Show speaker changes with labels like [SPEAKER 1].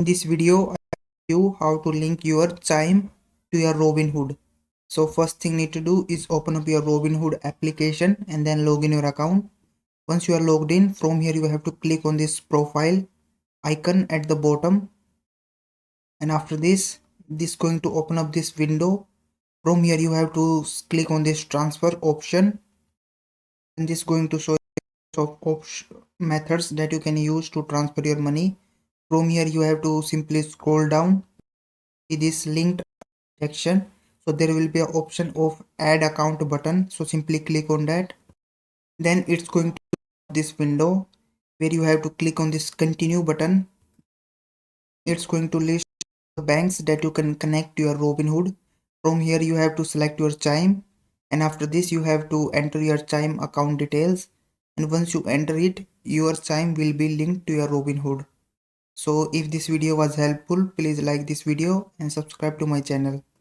[SPEAKER 1] In this video, I show you how to link your Chime to your Robinhood. So first thing you need to do is open up your Robinhood application and then log in your account. Once you are logged in, from here you have to click on this profile icon at the bottom, and after this going to open up this window. From here you have to click on this transfer option, and this going to show of methods that you can use to transfer your money. From here you have to simply scroll down, see this linked section. So there will be an option of add account button, so simply click on that. Then it's going to this window where you have to click on this continue button. It's going to list the banks that you can connect to your Robinhood. From here you have to select your Chime, and after this you have to enter your Chime account details, and once you enter it, your Chime will be linked to your Robinhood. So if this video was helpful, please like this video and subscribe to my channel.